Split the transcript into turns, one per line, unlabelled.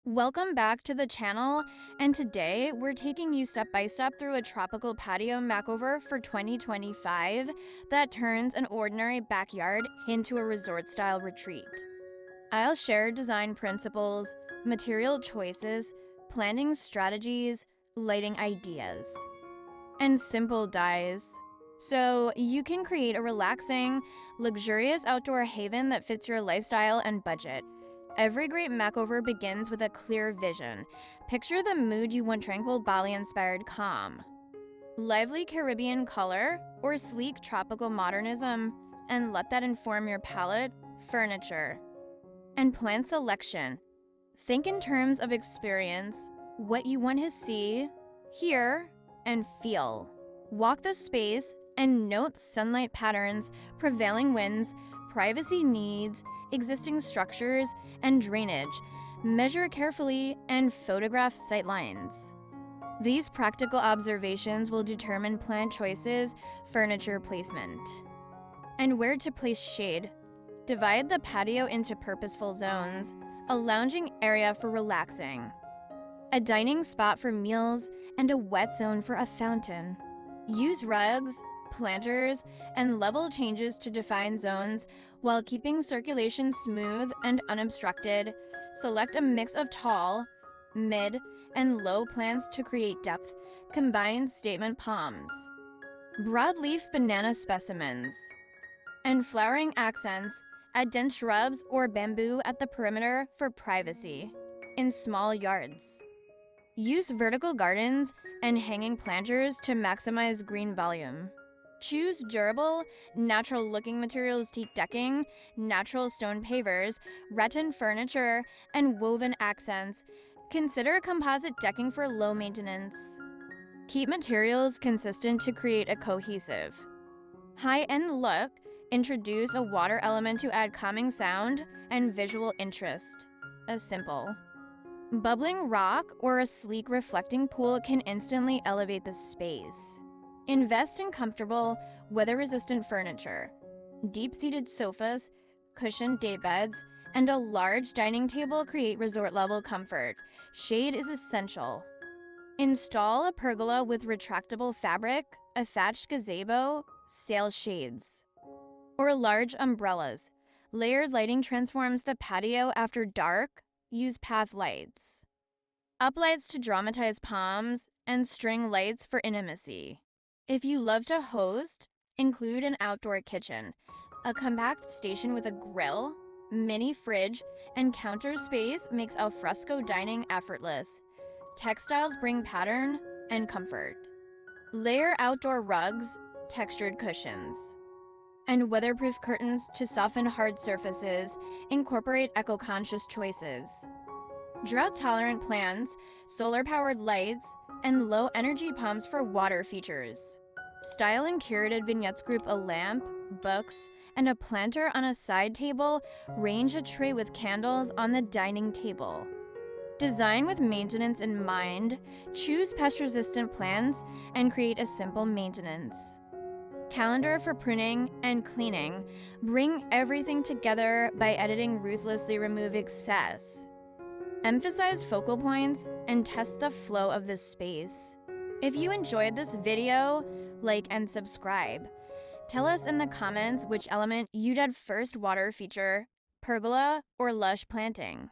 Welcome back to the channel, and today we're taking you step by step through a tropical patio makeover for 2025 that turns an ordinary backyard into a resort-style retreat. I'll share design principles, material choices, planning strategies, lighting ideas, and simple dyes, so you can create a relaxing, luxurious outdoor haven that fits your lifestyle and budget. Every great makeover begins with a clear vision. Picture the mood you want: tranquil, Bali-inspired calm, lively Caribbean color, or sleek tropical modernism, and let that inform your palette, furniture, and plant selection. Think in terms of experience, what you want to see, hear, and feel. Walk the space and note sunlight patterns, prevailing winds, privacy needs, existing structures, and drainage. Measure carefully and photograph sightlines. These practical observations will determine plant choices, furniture placement, and where to place shade. Divide the patio into purposeful zones: a lounging area for relaxing, a dining spot for meals, and a wet zone for a fountain. Use rugs, planters, and level changes to define zones while keeping circulation smooth and unobstructed. Select a mix of tall, mid, and low plants to create depth. Combine statement palms, broadleaf banana specimens, and flowering accents. Add dense shrubs or bamboo at the perimeter for privacy. In small yards, use vertical gardens and hanging planters to maximize green volume. Choose durable, natural-looking materials: teak decking, natural stone pavers, rattan furniture, and woven accents. Consider composite decking for low maintenance. Keep materials consistent to create a cohesive, high-end look. Introduce a water element to add calming sound and visual interest. A simple bubbling rock or a sleek reflecting pool can instantly elevate the space. Invest in comfortable, weather-resistant furniture. Deep-seated sofas, cushioned daybeds, and a large dining table create resort-level comfort. Shade is essential. Install a pergola with retractable fabric, a thatched gazebo, sail shades, or large umbrellas. Layered lighting transforms the patio after dark. Use path lights, uplights to dramatize palms, and string lights for intimacy. If you love to host, include an outdoor kitchen, a compact station with a grill, mini fridge, and counter space makes alfresco dining effortless. Textiles bring pattern and comfort. Layer outdoor rugs, textured cushions, and weatherproof curtains to soften hard surfaces. Incorporate eco-conscious choices: drought-tolerant plants, solar-powered lights, and low-energy pumps for water features. Style and curated vignettes group a lamp, books, and a planter on a side table. Range a tray with candles on the dining table. Design with maintenance in mind. Choose pest-resistant plants and create a simple maintenance calendar for pruning and cleaning. Bring everything together by editing ruthlessly. Remove excess. Emphasize focal points and test the flow of the space. If you enjoyed this video, like and subscribe. Tell us in the comments which element you'd add first: water feature, pergola, or lush planting.